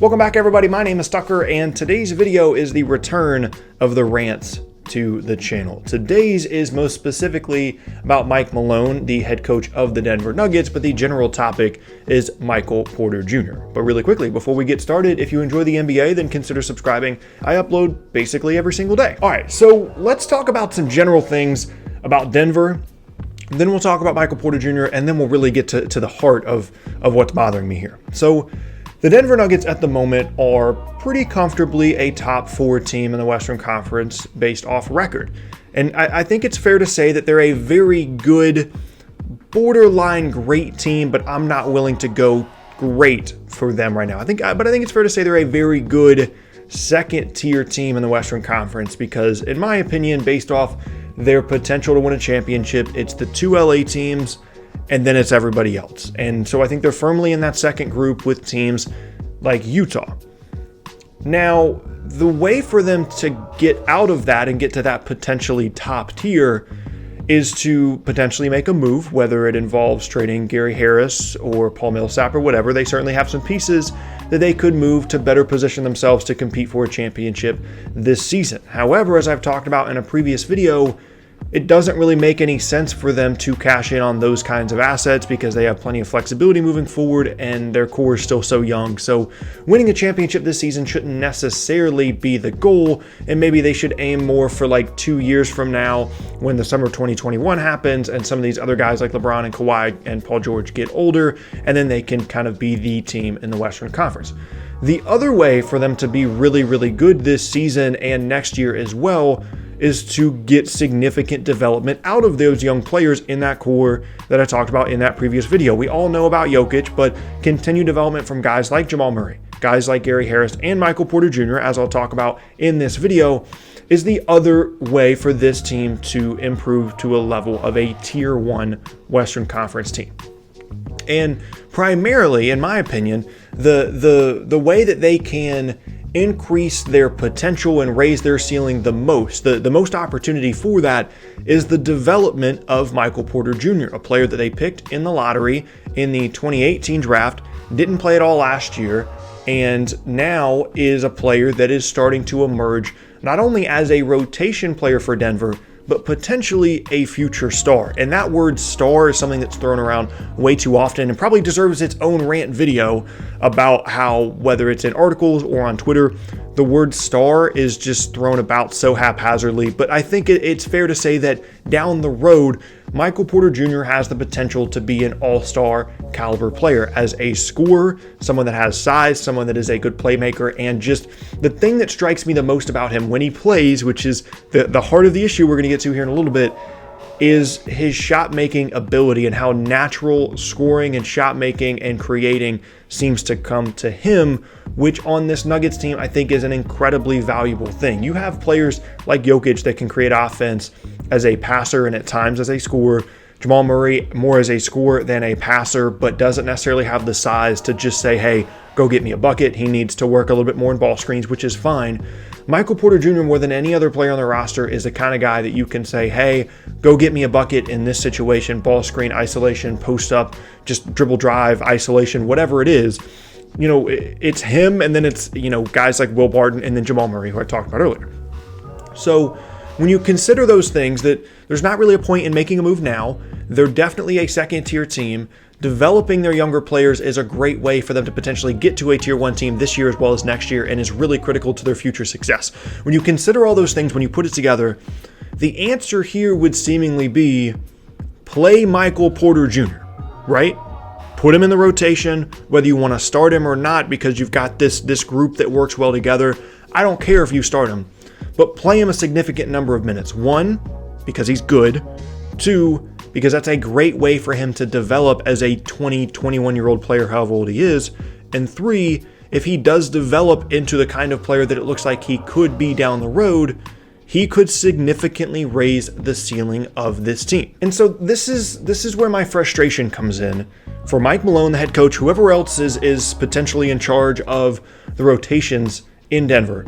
Welcome back, everybody. My name is Tucker, and today's video is the return of the rants to the channel. Today's is most specifically about Mike Malone, the head coach of the Denver Nuggets, but the general topic is Michael Porter Jr. But really quickly, before we get started, if you enjoy the NBA, then consider subscribing. I upload basically every single day. All right, so let's talk about some general things about Denver. Then we'll talk about Michael Porter Jr., and then we'll really get to the heart of what's bothering me here. So the Denver Nuggets at the moment are pretty comfortably a top 4 team in the Western Conference based off record. And I think it's fair to say that they're a very good, borderline great team, but I'm not willing to go great for them right now. I think it's fair to say they're a very good second tier team in the Western Conference because, in my opinion, based off their potential to win a championship, it's the 2 LA teams and then it's everybody else. And so I think they're firmly in that second group with teams like Utah. Now, the way for them to get out of that and get to that potentially top tier is to potentially make a move, whether it involves trading Gary Harris or Paul Millsap or whatever. They certainly have some pieces that they could move to better position themselves to compete for a championship this season. However, as I've talked about in a previous video, it doesn't really make any sense for them to cash in on those kinds of assets because they have plenty of flexibility moving forward and their core is still so young. So winning a championship this season shouldn't necessarily be the goal, and maybe they should aim more for like 2 years from now when the summer of 2021 happens and some of these other guys like LeBron and Kawhi and Paul George get older, and then they can kind of be the team in the Western Conference. The other way for them to be really, really good this season and next year as well is to get significant development out of those young players in that core that I talked about in that previous video. We all know about Jokic, but continued development from guys like Jamal Murray, guys like Gary Harris, and Michael Porter Jr., as I'll talk about in this video, is the other way for this team to improve to a level of a Tier 1 Western Conference team. And primarily, in my opinion, the way that they can increase their potential and raise their ceiling the most opportunity for that is the development of Michael Porter Jr., a player that they picked in the lottery in the 2018 draft, didn't play at all last year, and now is a player that is starting to emerge not only as a rotation player for Denver, but potentially a future star. And that word star is something that's thrown around way too often and probably deserves its own rant video about how, whether it's in articles or on Twitter, the word star is just thrown about so haphazardly. But I think it's fair to say that down the road, Michael Porter Jr. has the potential to be an all-star caliber player as a scorer, someone that has size, someone that is a good playmaker, and just the thing that strikes me the most about him when he plays, which is the heart of the issue we're going to get to here in a little bit, is his shot-making ability and how natural scoring and shot-making and creating seems to come to him, which on this Nuggets team I think is an incredibly valuable thing. You have players like Jokic that can create offense as a passer and at times as a scorer. Jamal Murray more as a scorer than a passer, but doesn't necessarily have the size to just say, hey, go get me a bucket. He needs to work a little bit more in ball screens, which is fine. Michael Porter Jr., more than any other player on the roster, is the kind of guy that you can say, hey, go get me a bucket in this situation, ball screen, isolation, post up, just dribble drive, isolation, whatever it is. You know, it's him, and then it's, guys like Will Barton and then Jamal Murray, who I talked about earlier. So when you consider those things, that there's not really a point in making a move now. They're definitely a second tier team. Developing their younger players is a great way for them to potentially get to a Tier 1 team this year as well as next year, and is really critical to their future success. When you consider all those things, when you put it together, the answer here would seemingly be play Michael Porter Jr., right? Put him in the rotation, whether you want to start him or not, because you've got this group that works well together. I don't care if you start him, but play him a significant number of minutes. 1, because he's good. 2, because that's a great way for him to develop as a 20, 21-year-old player, however old he is. And 3, if he does develop into the kind of player that it looks like he could be down the road, he could significantly raise the ceiling of this team. And so this is where my frustration comes in for Mike Malone, the head coach, whoever else is potentially in charge of the rotations in Denver.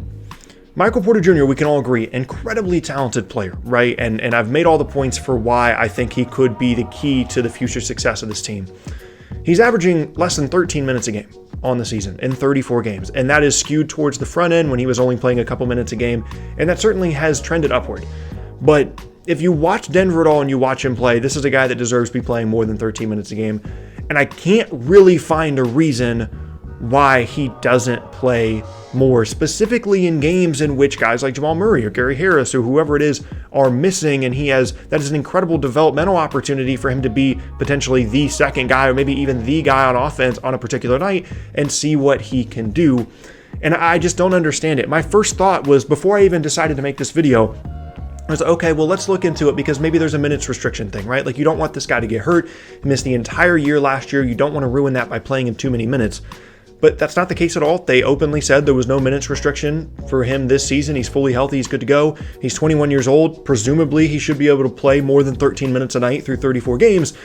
Michael Porter Jr., we can all agree, incredibly talented player, right? And I've made all the points for why I think he could be the key to the future success of this team. He's averaging less than 13 minutes a game. on the season in 34 games. And that is skewed towards the front end when he was only playing a couple minutes a game. And that certainly has trended upward. But if you watch Denver at all and you watch him play, this is a guy that deserves to be playing more than 13 minutes a game. And I can't really find a reason why he doesn't play more, specifically in games in which guys like Jamal Murray or Gary Harris or whoever it is are missing, and that is an incredible developmental opportunity for him to be potentially the second guy or maybe even the guy on offense on a particular night and see what he can do. And I just don't understand it. My first thought was, before I even decided to make this video, I was like, okay, well, let's look into it, because maybe there's a minutes restriction thing, right? Like, you don't want this guy to get hurt. He missed the entire year last year. You don't want to ruin that by playing him too many minutes. But that's not the case at all. They openly said there was no minutes restriction for him this season. He's fully healthy. He's good to go. He's 21 years old. Presumably, he should be able to play more than 13 minutes a night through 34 games.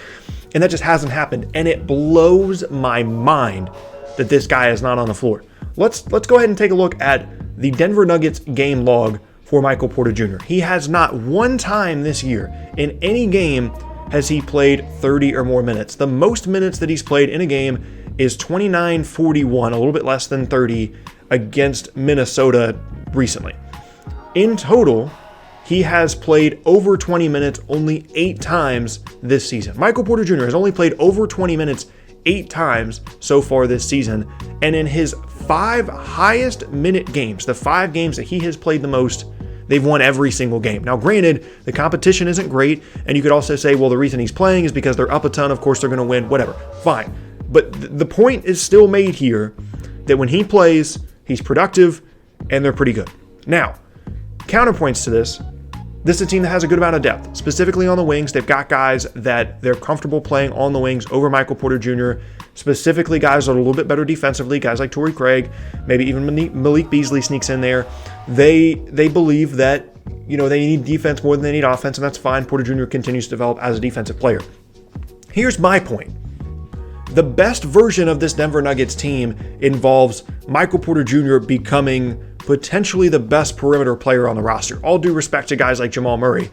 And that just hasn't happened. And it blows my mind that this guy is not on the floor. Let's go ahead and take a look at the Denver Nuggets game log for Michael Porter Jr. He has not one time this year in any game has he played 30 or more minutes. The most minutes that he's played in a game is 29-41, a little bit less than 30, against Minnesota recently. In total, he has played over 20 minutes only 8 times this season. Michael Porter Jr. has only played over 20 minutes 8 times so far this season, and in his 5 highest minute games, the 5 games that he has played the most, they've won every single game. Now, granted, the competition isn't great, and you could also say, well, the reason he's playing is because they're up a ton, of course they're going to win, whatever, fine. But the point is still made here that when he plays, he's productive, and they're pretty good. Now, counterpoints to this is a team that has a good amount of depth, specifically on the wings. They've got guys that they're comfortable playing on the wings over Michael Porter Jr., specifically guys that are a little bit better defensively, guys like Torrey Craig, maybe even Malik Beasley sneaks in there. They believe that, they need defense more than they need offense, and that's fine. Porter Jr. continues to develop as a defensive player. Here's my point. The best version of this Denver Nuggets team involves Michael Porter Jr. becoming potentially the best perimeter player on the roster. All due respect to guys like Jamal Murray.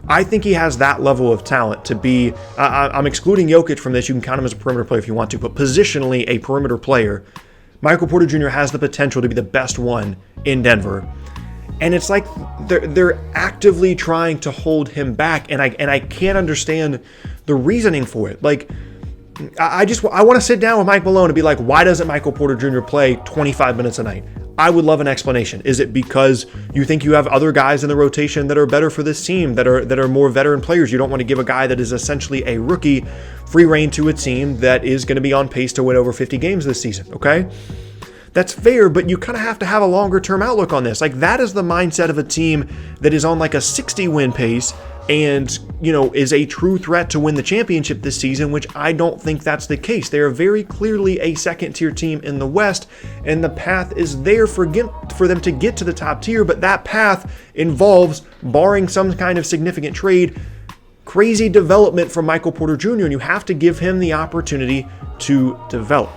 I think he has that level of talent to be, I'm excluding Jokic from this. You can count him as a perimeter player if you want to, but positionally a perimeter player. Michael Porter Jr. has the potential to be the best one in Denver. And it's like they're actively trying to hold him back, and I can't understand the reasoning for it. Like, I want to sit down with Mike Malone and be like, why doesn't Michael Porter Jr. play 25 minutes a night? I would love an explanation. Is it because you think you have other guys in the rotation that are better for this team, that are more veteran players? You don't want to give a guy that is essentially a rookie free reign to a team that is going to be on pace to win over 50 games this season, okay? That's fair, but you kind of have to have a longer term outlook on this. Like, that is the mindset of a team that is on like a 60 win pace and, is a true threat to win the championship this season, which I don't think that's the case. They are very clearly a second tier team in the West, and the path is there for them to get to the top tier, but that path involves, barring some kind of significant trade, crazy development from Michael Porter Jr., and you have to give him the opportunity to develop.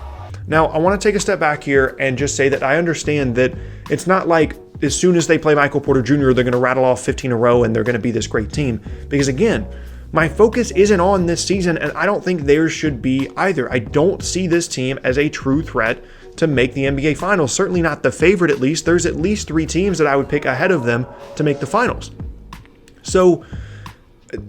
Now, I want to take a step back here and just say that I understand that it's not like as soon as they play Michael Porter Jr., they're going to rattle off 15 in a row and they're going to be this great team. Because again, my focus isn't on this season, and I don't think theirs should be either. I don't see this team as a true threat to make the NBA Finals. Certainly not the favorite, at least. There's at least 3 teams that I would pick ahead of them to make the finals. So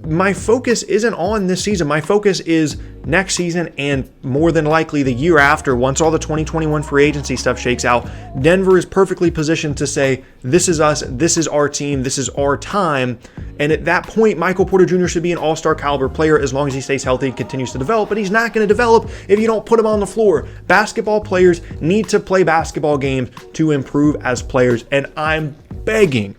my focus isn't on this season. My focus is next season, and more than likely the year after, once all the 2021 free agency stuff shakes out. Denver is perfectly positioned to say, this is us, this is our team, this is our time. And at that point, Michael Porter Jr. should be an all-star caliber player as long as he stays healthy and continues to develop, but he's not going to develop if you don't put him on the floor. Basketball players need to play basketball games to improve as players, and I'm begging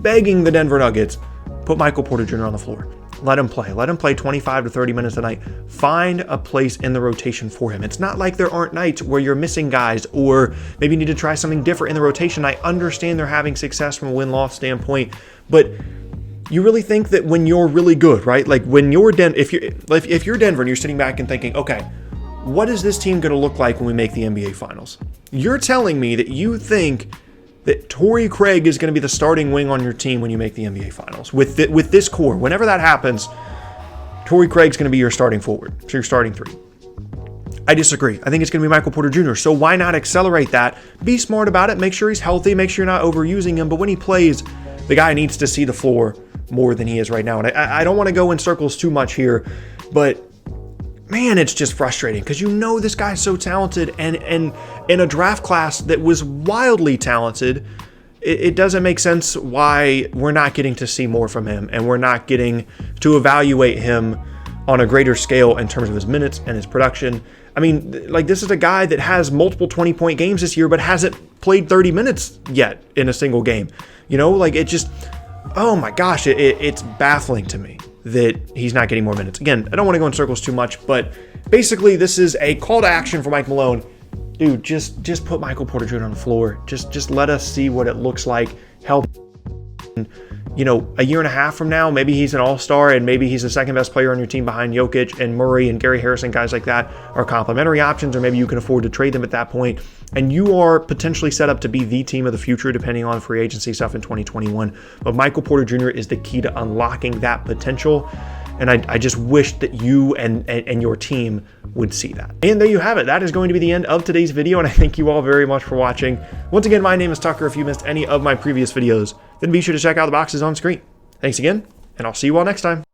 the Denver Nuggets, put Michael Porter Jr. on the floor. Let him play. Let him play 25 to 30 minutes a night. Find a place in the rotation for him. It's not like there aren't nights where you're missing guys or maybe you need to try something different in the rotation. I understand they're having success from a win-loss standpoint, but you really think that when you're really good, right? Like when you're if you're Denver and you're sitting back and thinking, okay, what is this team going to look like when we make the NBA Finals? You're telling me that you think that Torrey Craig is going to be the starting wing on your team when you make the NBA Finals. With this core, whenever that happens, Torrey Craig's going to be your starting forward, so your starting 3. I disagree. I think it's going to be Michael Porter Jr. So why not accelerate that? Be smart about it. Make sure he's healthy. Make sure you're not overusing him. But when he plays, the guy needs to see the floor more than he is right now. And I don't want to go in circles too much here, but man, it's just frustrating because you know this guy's so talented, and in a draft class that was wildly talented, it doesn't make sense why we're not getting to see more from him, and we're not getting to evaluate him on a greater scale in terms of his minutes and his production. I mean, like, this is a guy that has multiple 20-point games this year, but hasn't played 30 minutes yet in a single game. You know, like, it just, oh my gosh, it's baffling to me that he's not getting more minutes. Again, I don't want to go in circles too much, but basically this is a call to action for Mike Malone. Dude, just put Michael Porter Jr. on the floor. Just let us see what it looks like. Help. You know, a year and a half from now, maybe he's an all-star and maybe he's the second best player on your team behind Jokic and Murray and Gary Harrison, guys like that are complementary options, or maybe you can afford to trade them at that point. And you are potentially set up to be the team of the future depending on free agency stuff in 2021. But Michael Porter Jr. is the key to unlocking that potential. And I just wish that you and your team would see that. And there you have it. That is going to be the end of today's video, and I thank you all very much for watching. Once again, my name is Tucker. If you missed any of my previous videos, then be sure to check out the boxes on screen. Thanks again, and I'll see you all next time.